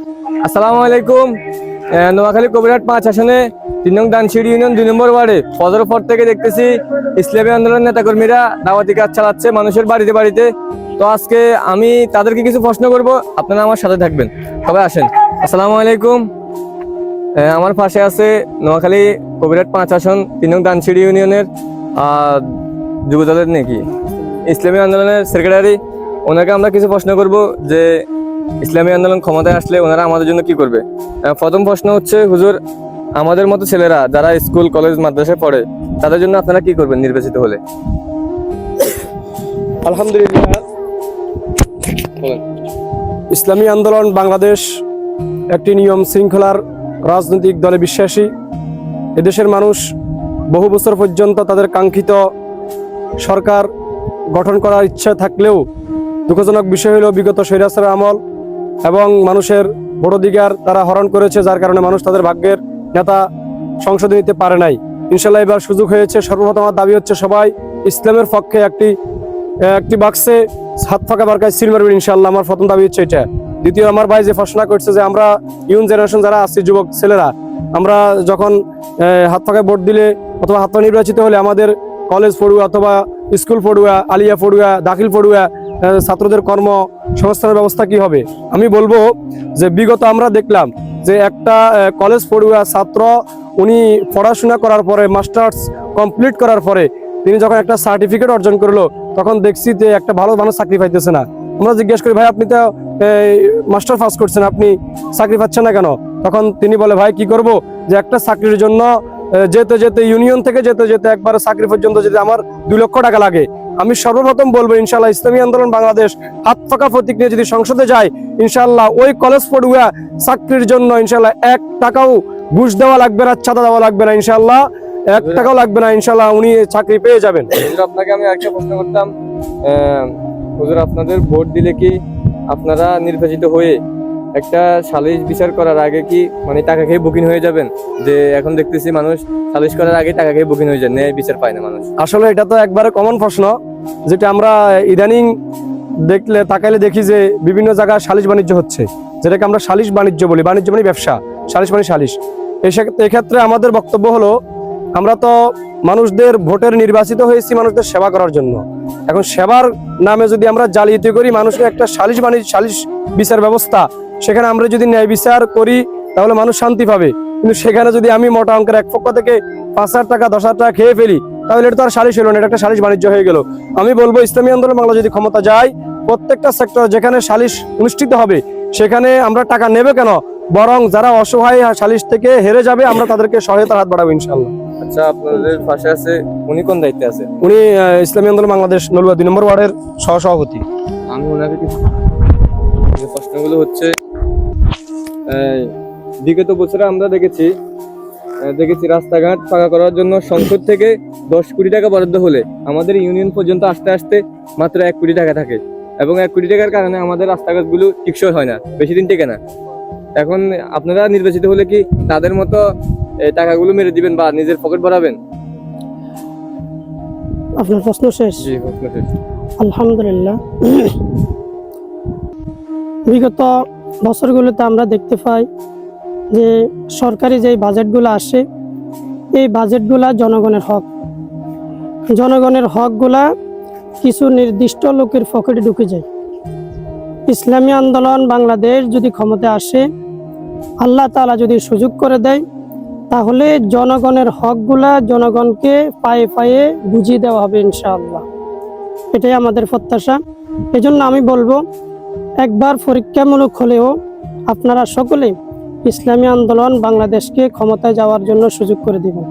আসসালামু আলাইকুম। নোয়াখালী কবিরহাট 5 আসনে 3 নং দানশিড়ি ইউনিয়ন 2 নম্বর ওয়ার্ডে ফজরের পর থেকে দেখতেছি ইসলামী আন্দোলন নেতাকর্মীরা দাওয়াতি কাজ চালাচ্ছে মানুষের বাড়িতে বাড়িতে। তো আজকে আমি তাদেরকে কিছু প্রশ্ন করব, আপনারা আমার সাথে থাকবেন। সবাই আসেন। আসসালামু আলাইকুম। আমার পাশে আছে নোয়াখালী কবিরহাট 5 আসন 3 নং দানশিড়ি ইউনিয়নের যুবদলের নাকি ইসলামী আন্দোলনের সেক্রেটারি। ওনাকে আমরা কিছু প্রশ্ন করব যে ইসলামী আন্দোলন ক্ষমতায় আসলে ওনারা আমাদের জন্য কি করবে। প্রথম প্রশ্ন হচ্ছে, হুজুর, আমাদের মতো ছেলেরা যারা স্কুল কলেজ মাদ্রাসায় পড়ে তাদের জন্য আপনারা কি করবেন নির্বাচিত হলে? আলহামদুলিল্লাহ, ইসলামী আন্দোলন বাংলাদেশ একটি নিয়ম শৃঙ্খলার রাজনৈতিক দলে বিশ্বাসী। এদেশের মানুষ বহু বছর পর্যন্ত তাদের কাঙ্ক্ষিত সরকার গঠন করার ইচ্ছা থাকলেও দুঃখজনক বিষয় হলো বিগত স্বৈরাচারের আমল এবং মানুষের ভোটাধিকার তারা হরণ করেছে, যার কারণে মানুষ তাদের ভাগ্যের নেতা সংসদে নিতে পারে নাই। ইনশাল্লাহ এবার সুযোগ হয়েছে। সর্বপ্রথম আমার দাবি হচ্ছে সবাই ইসলামের পক্ষে একটি বাক্সে হাত ফাঁকা বারকায় সিল মারবেন ইনশাল্লাহ। আমার প্রথম দাবি হচ্ছে এটা। দ্বিতীয়, আমার ভাই যে প্রশ্ন করছে যে আমরা ইয়ং জেনারেশন যারা আছি, যুবক ছেলেরা, আমরা যখন হাত ফাঁকায় ভোট দিলে অথবা হাত ফাঁকা নির্বাচিত হলে আমাদের কলেজ পড়ুয়া অথবা স্কুল পড়ুয়া, আলিয়া পড়ুয়া, দাখিল পড়ুয়া ছাত্রদের কর্মসংস্থানের ব্যবস্থা কি হবে? আমি বলবো যে বিগত আমরা দেখলাম যে একটা কলেজ পড়ুয়া ছাত্র উনি পড়াশোনা করার পরে মাস্টার্স কমপ্লিট করার পরে তিনি যখন একটা সার্টিফিকেট অর্জন করলো তখন দেখছি যে একটা ভালো মানুষ চাকরি পাইতেছে না। আমরা জিজ্ঞেস করি, ভাই আপনি তো মাস্টার পাস করছেন, আপনি চাকরি পাচ্ছেন না কেন? তখন তিনি বলে, ভাই কি করব, যে একটা চাকরির জন্য যেতে যেতে ইউনিয়ন থেকে যেতে যেতে একবার চাকরি পর্যন্ত যেতে আমার 2 লক্ষ টাকা লাগে। আমি সর্বপ্রথম বলবো ইনশাল্লাহ ইসলামী আন্দোলন বাংলাদেশ হাত ফাঁকা প্রতীক নিয়ে যদি সংসদে যায়, ইনশাল্লাহ ওই কলেজ পড়ুয়া চাকরির জন্য ইনশাল্লাহ 1 টাকাও ঘুষ দেওয়া লাগবে না, চাঁদা দেওয়া লাগবে না, ইনশাল্লাহ 1 টাকাও লাগবে না, ইনশাল্লাহ উনি চাকরি পেয়ে যাবেন। আপনাকে আমি একটা প্রশ্ন করতাম, হুজুর, আপনাদের ভোট দিলে কি আপনারা নির্বাচিত হয়ে একটা সালিশ বিচার করার আগে কি মানে টাকা খেয়ে বুকিং হয়ে যাবেন? যে এখন দেখতেছি মানুষ সালিশ করার আগে টাকা খেয়ে বুকিং হয়ে যায়, ন্যায় বিচার পায় না মানুষ। আসলে এটা তো একবারে কমন প্রশ্ন, যেটা আমরা ইদানিং তাকাইলে দেখি যে বিভিন্ন জায়গায় সালিশ বাণিজ্য হচ্ছে, যেটাকে আমরা সালিশ বাণিজ্য বলি। বাণিজ্য মানে ব্যবসা, সালিশ মানে সালিশ। এক্ষেত্রে আমাদের বক্তব্য হলো, আমরা তো মানুষদের ভোটের নির্বাচিত হয়েছি মানুষদের সেবা করার জন্য। এখন সেবার নামে যদি আমরা জালিয়াতি করি মানুষকে একটা সালিশ বিচার ব্যবস্থা, সেখানে আমরা যদি ন্যায় বিচার করি তাহলে মানুষ শান্তি পাবে। কিন্তু সেখানে যদি আমি মোটা অঙ্কের এক পক্ষ থেকে 5,000 টাকা 10,000 টাকা খেয়ে ফেলি তাহলে এটা তো আর সালিশ হলো না, এটা একটা সালিশ বাণিজ্য হয়ে গেল। আমি বলবো ইসলামী আন্দোলন বাংলা যদি ক্ষমতা যায়, প্রত্যেকটা সেক্টর যেখানে সালিশ অনুষ্ঠিত হবে সেখানে আমরা টাকা নেবে কেন, বরং যারা অসহায় সালিশ থেকে হেরে যাবে আমরা তাদেরকে সহায়তার হাত বাড়াবো ইনশাল্লাহ। আচ্ছা, আপনাদের পাশে আছে উনি কোন দায়িত্বে আছে? উনি ইসলামী আন্দোলন বাংলাদেশ নলুয়া 2 নম্বর ওয়ার্ডের সহসভাপতি। আমি ওনাকে কিছু প্রশ্নগুলো হচ্ছে, বিগত বছরে আমরা দেখেছি রাস্তাঘাট পাকা করার জন্য সংসদ থেকে 10 কোটি টাকা বরাদ্দ হলে আমাদের ইউনিয়ন পর্যন্ত আসতে আসতে মাত্র 1 কোটি টাকা থাকে, এবং 1 কোটি টাকার কারণে আমাদের রাস্তাঘাটগুলো টিকসই হয় না, বেশি দিন টেকে না। এখন আপনারা নির্বাচিত হলে কি তাদের মতো টাকাগুলো মেরে দিবেন বা নিজের পকেট ভরাবেন? আপনার প্রশ্ন শেষ? জি, প্রশ্ন শেষ। আলহামদুলিল্লাহ, বিগত বছরগুলোতে আমরা দেখতে পাই যে সরকারি যে বাজেটগুলো আসে, এই বাজেটগুলা জনগণের হকগুলা কিছু নির্দিষ্ট লোকের পকেটে ঢুকে যায়। ইসলামী আন্দোলন বাংলাদেশ যদি ক্ষমতায় আসে, আল্লাহ তাআলা যদি সুযোগ করে দেয়, তাহলে জনগণের হকগুলা জনগণকে পায়ে পায়ে বুঝিয়ে দেওয়া হবে ইনশাআল্লাহ। এটাই আমাদের প্রত্যাশা। এজন্য আমি বলবো, একবার পরীক্ষামূলক হলেও আপনারা সকলে ইসলামী আন্দোলন বাংলাদেশকে ক্ষমতায় যাওয়ার জন্য সুযোগ করে দিবেন।